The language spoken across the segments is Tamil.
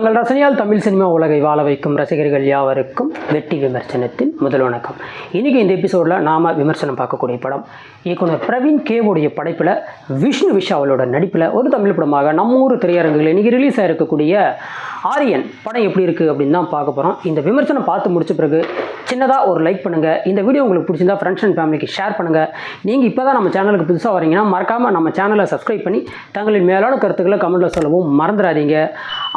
தங்கள் ரசனையால் தமிழ் சினிமா உலகை வாழ வைக்கும் ரசிகர்கள் யாவருக்கும் வெற்றி விமர்சனத்தின் முதல் வணக்கம். இன்றைக்கி இந்த எபிசோடில் நாம் விமர்சனம் பார்க்கக்கூடிய படம் இயக்குனர் பிரவீன் கேவுடைய படைப்பில் விஷ்ணு விஷாலோட நடிப்பில் ஒரு தமிழ் படமாக நம்ம ஊர் திரையரங்குகளில் இன்றைக்கி ரிலீஸ் ஆகிருக்கக்கூடிய ஆரியன் படம் எப்படி இருக்குது அப்படின்னு தான் பார்க்க போகிறோம். இந்த விமர்சனம் பார்த்து முடிச்ச பிறகு சின்னதாக ஒரு லைக் பண்ணுங்கள். இந்த வீடியோ உங்களுக்கு பிடிச்சிருந்தா ஃப்ரெண்ட்ஸ் அண்ட் ஃபேமிலிக்கு ஷேர் பண்ணுங்கள். நீங்கள் இப்போ தான் நம்ம சேனலுக்கு புதுசாக வரீங்கன்னா மறக்காமல் நம்ம சேனலை சப்ஸ்கிரைப் பண்ணி தங்களின் மேலான கருத்துக்களை கமெண்ட்டில் சொல்லவும் மறந்துடாதீங்க.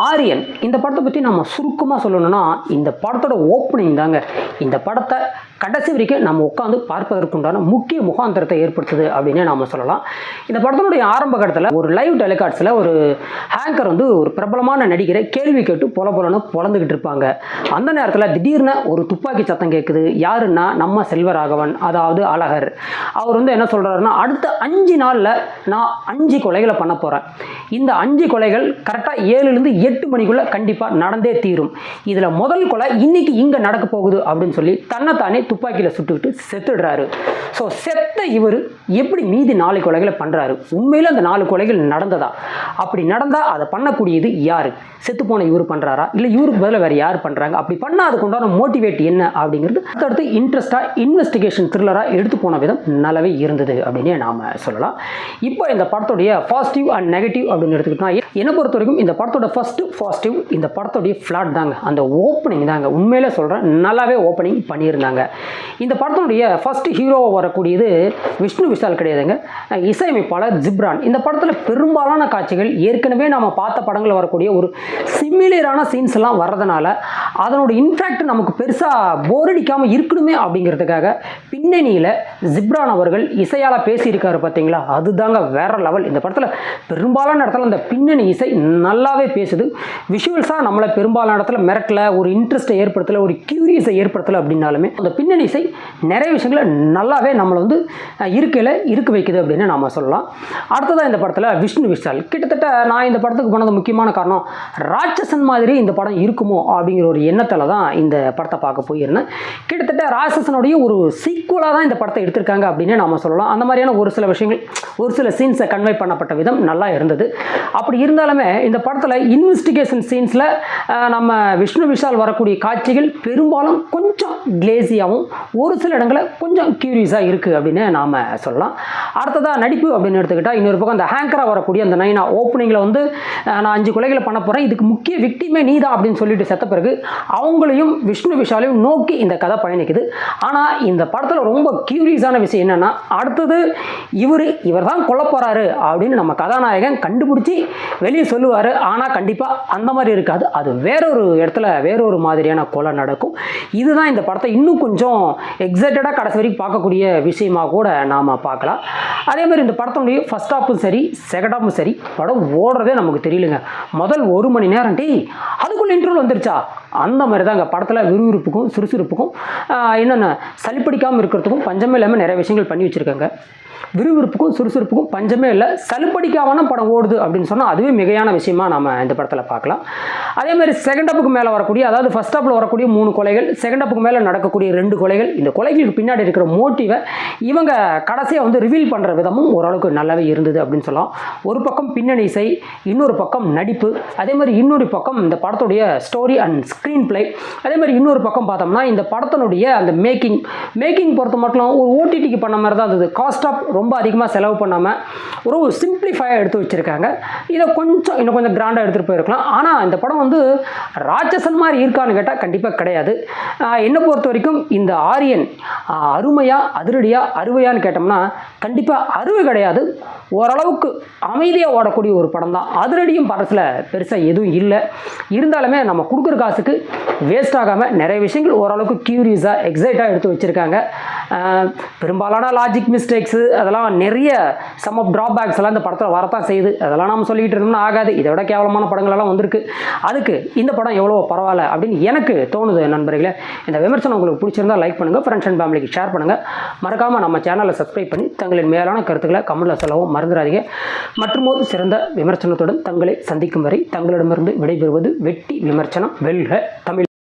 ஆரியன் இந்த படத்தை பற்றி நம்ம சுருக்கமாக சொல்லணும்னா இந்த படத்தோட ஓப்பனிங் தாங்க இந்த படத்தை கடைசி வரைக்கும் நம்ம உட்காந்து பார்ப்பதற்குண்டான முக்கிய முகாந்திரத்தை ஏற்படுத்துது அப்படின்னே நாம் சொல்லலாம். இந்த படத்தினுடைய ஆரம்ப கட்டத்தில் ஒரு லைவ் டெலிகாஸ்டில் ஒரு ஹேங்கர் வந்து ஒரு பிரபலமான நடிகரை கேள்வி கேட்டு பொலன்னு பொழந்துக்கிட்டு இருப்பாங்க. அந்த நேரத்தில் திடீர்னு ஒரு துப்பாக்கி சத்தம் கேட்குது. யாருன்னா நம்ம செல்வராகவன், அதாவது அழகர். அவர் வந்து என்ன சொல்கிறாருன்னா, அடுத்த 5 நாளில் நான் 5 கொலைகளை பண்ண போகிறேன். இந்த 5 கொலைகள் கரெக்டாக 7லேருந்து 8 மணிக்குள்ளே கண்டிப்பாக நடந்தே தீரும். இதில் முதல் கொலை இன்னைக்கு இங்கே நடக்க போகுது அப்படின்னு சொல்லி தன்னைத்தானே துப்பாக்கியில் சுட்டுக்கிட்டு செத்துடுறாரு. ஸோ செத்த இவர் எப்படி மீதி 4 கொலைகளை பண்ணுறாரு? உண்மையில் அந்த 4 கொலைகள் நடந்ததா? அப்படி நடந்தால் அதை பண்ணக்கூடியது யார்? செத்து போன இவர் பண்ணுறாரா, இல்லை இவருக்கு பதிலாக வேறு யார் பண்ணுறாங்க? அப்படி பண்ணால் அதுக்கு உண்டான மோட்டிவேட் என்ன அப்படிங்கிறது அடுத்தடுத்து இன்ட்ரெஸ்டாக இன்வெஸ்டிகேஷன் த்ரில்லராக எடுத்து போன விதம் நல்லாவே இருந்தது அப்படின்னே நாம் சொல்லலாம். இப்போ இந்த படத்துடைய பாசிட்டிவ் அண்ட் நெகட்டிவ் அப்படின்னு எடுத்துக்கிட்டோம்னா, என்னை பொறுத்த வரைக்கும் இந்த படத்தோட ஃபஸ்ட்டு பாசிட்டிவ் இந்த படத்துடைய ஃப்ளாட் தாங்க, அந்த ஓப்பனிங் தாங்க. உண்மையிலே சொல்கிறேன், நல்லாவே ஓப்பனிங் பண்ணியிருந்தாங்க. இந்த படத்தினுடைய ஃபர்ஸ்ட் ஹீரோவை வரக்கூடியது விஷ்ணு விஷால் கிடையாதுங்க, இசையமைப்பாளர் ஜிப்ரான். இந்த படத்தில் பெரும்பாலான காட்சிகள் ஏற்கனவே நம்ம பார்த்த படங்களில் வரக்கூடிய ஒரு சிமிலரான சீன்ஸ் எல்லாம் வர்றதுனால அதனோட இன்ஃபேக்ட் நமக்கு பெருசாக போர் அடிக்காமல் இருக்கணுமே அப்படிங்கிறதுக்காக பின்னணியில் ஜிப்ரான் அவர்கள் இசையால் பேசியிருக்காரு பார்த்தீங்களா, அதுதாங்க வேற லெவல். இந்த படத்தில் பெரும்பாலான இடத்துல அந்த பின்னணி இசை நல்லாவே பேசுது. விஷுவல்ஸாக நம்மளை பெரும்பாலான இடத்துல மிரட்டலை, ஒரு இன்ட்ரெஸ்ட்டை ஏற்படுத்தலை, ஒரு கியூரியஸை ஏற்படுத்தலை அப்படின்னாலுமே அந்த பின்னணி இசை நிறைய விஷயங்களை நல்லாவே நம்மளை வந்து இருக்க வைக்குது அப்படின்னு நாம் சொல்லலாம். அடுத்ததாக இந்த படத்தில் விஷ்ணு விஷால் கிட்டத்தட்ட நான் இந்த படத்துக்கு போனது முக்கியமான காரணம், ராட்சசன் மாதிரி இந்த படம் இருக்குமோ அப்படிங்கிற ஒரு எண்ணத்தில் தான் இந்த படத்தை பார்க்க போயிருந்தேன். கிட்டத்தட்ட ராட்சசனுடைய ஒரு சீக்குவலாக தான் இந்த படத்தை எடுத்திருக்காங்க அப்படின்னு நாம் சொல்லலாம். அந்த மாதிரியான ஒரு சில விஷயங்கள், ஒரு சில சீன்ஸை கன்வே பண்ணப்பட்ட விதம் நல்லா இருந்தது. அப்படி இருந்தாலுமே இந்த படத்தில் இன்வெஸ்டிகேஷன் சீன்ஸில் நம்ம விஷ்ணு விஷால் வரக்கூடிய காட்சிகள் பெரும்பாலும் கொஞ்சம் கிளேசியாகவும் ஒரு சில இடங்களில் கொஞ்சம் கியூரியஸாக இருக்குது அப்படின்னு நாம் சொல்லலாம். அடுத்ததாக நடிப்பு அப்படின்னு எடுத்துக்கிட்டால், இன்னொரு பக்கம் அந்த ஹேங்கராக வரக்கூடிய அந்த நைனா ஓப்பனிங்கில் வந்து நான் 5 கொலைகளை பண்ண போகிறேன், இதுக்கு முக்கிய விக்டிமே நீ தான் அப்படின்னு சொல்லிட்டு செத்த பிறகு அவங்களையும் விஷ்ணு விஷாலையும் நோக்கி இந்த கதை பயணிக்குது. ஆனால் இந்த படத்தில் ரொம்ப கியூரியஸான விஷயம் என்னென்னா, அடுத்தது இவர் தான் கொல்ல போகிறாரு அப்படின்னு நம்ம கதாநாயகன் கண்டுபிடிச்சி வெளியே சொல்லுவார். ஆனால் கண்டிப்பாக அந்த மாதிரி இருக்காது, அது வேறொரு இடத்துல வேறொரு மாதிரியான கொலை நடக்கும். இதுதான் இந்த படத்தை இன்னும் கொஞ்சம் எக்ஸைட்டடாக கடைசி வரைக்கும் பார்க்கக்கூடிய விஷயமாக கூட நாம் பார்க்கலாம். அதே மாதிரி இந்த படத்தினுடைய ஃபர்ஸ்ட் ஹாஃபும் சரி செகண்ட் ஹாஃபும் சரி படம் ஓடுறதே நமக்கு தெரியலங்க. முதல் 1 மணி நேரம் அதுக்குள்ள இன்டர்வல் வந்துருச்சா அந்த மாதிரி தாங்க. படத்தில் விறுவிறுப்புக்கும் சுறுசுறுப்புக்கும் என்னென்ன சளிப்படிக்காமல் இருக்கிறதுக்கும் பஞ்சமே இல்லாமல் நிறைய விஷயங்கள் பண்ணி வச்சுருக்காங்க. விறுவிறுப்புக்கும் சுறுசுறுப்புக்கும் பஞ்சமே இல்லை, சலுப்படிக்காம படம் ஓடுது அப்படின்னு சொன்னால் அதுவே மிகையான விஷயமா நம்ம இந்த படத்தில் பார்க்கலாம். அதே மாதிரி செகண்ட் ஹாஃபுக்கு மேலே வரக்கூடிய, அதாவது ஃபர்ஸ்ட் ஹாஃபில் வரக்கூடிய 3 கொலைகள், செகண்ட் ஹாஃபுக்கு மேலே நடக்கக்கூடிய 2 கொலைகள், இந்த கொலைகளுக்கு பின்னாடி இருக்கிற மோட்டிவை இவங்க கடைசியாக வந்து ரிவீல் பண்ணுற விதமும் ஓரளவுக்கு நல்லாவே இருந்தது அப்படின்னு சொல்லலாம். ஒரு பக்கம் பின்னணி இசை, இன்னொரு பக்கம் நடிப்பு, அதே மாதிரி இன்னொரு பக்கம் இந்த படத்துடைய ஸ்டோரி அண்ட் ஸ்க்ரீன் பிளே, அதே மாதிரி இன்னொரு பக்கம் பார்த்தோம்னா இந்த படத்தினுடைய அந்த மேக்கிங் பொறுத்த மட்டும் ஒரு ஓடிடிக்கு பண்ண மாதிரி தான் இருந்தது. காஸ்ட் ஆஃப் ரொம்ப அதிகமாக செலவு பண்ணாமல் ஒரு சிம்பிளிஃபையாக எடுத்து வச்சுருக்காங்க. இதை இன்னும் கொஞ்சம் கிராண்டாக எடுத்துகிட்டு போயிருக்கலாம். ஆனால் இந்த படம் வந்து ராட்சசன் மாதிரி இருக்கான்னு கேட்டால் கண்டிப்பாக கிடையாது. என்னை பொறுத்த வரைக்கும் இந்த ஆரியன் அருமையாக அதிரடியாக அறுவையான்னு கேட்டோம்னா கண்டிப்பாக அறுவை கிடையாது, ஓரளவுக்கு அமைதியாக ஓடக்கூடிய ஒரு படம் தான். அதிரடியும் படத்தில் பெருசாக எதுவும் இல்லை. இருந்தாலுமே நம்ம கொடுக்குற காசுக்கு வேஸ்ட் ஆகாமல் நிறைய விஷயங்கள் ஓரளவுக்கு கியூரியஸாக எக்ஸைட்டாக எடுத்து வச்சுருக்காங்க. பெரும்பாலான லாஜிக் மிஸ்டேக்ஸு அதெல்லாம் நிறைய சம் ஆஃப் ட்ராபேக்ஸ் எல்லாம் இந்த படத்தில் வரத்தான் செய்யுது. அதெல்லாம் நம்ம சொல்லிக்கிட்டு இருந்தோம்னா ஆகாது. இதை விட கேவலமான படங்களெல்லாம் வந்திருக்கு. அதுக்கு இந்த படம் எவ்வளோ பரவாயில்ல அப்படின்னு எனக்கு தோணுது. நண்பர்களே, இந்த விமர்சனம் உங்களுக்கு பிடிச்சிருந்தா லைக் பண்ணுங்கள், ஃப்ரெண்ட்ஸ் அண்ட் ஃபேமிலிக்கு ஷேர் பண்ணுங்கள். மறக்காமல் நம்ம சேனலை சப்ஸ்கிரைப் பண்ணி தங்களின் மேலான கருத்துக்களை கமெண்ட்டில் சொல்லவும் மறந்துடாதீங்க. மற்றும் ஒரு சிறந்த விமர்சனத்துடன் தங்களை சந்திக்கும் வரை தங்களிடமிருந்து விடைபெறுவது வெற்றி விமர்சனம். வெல்க தமிழ்.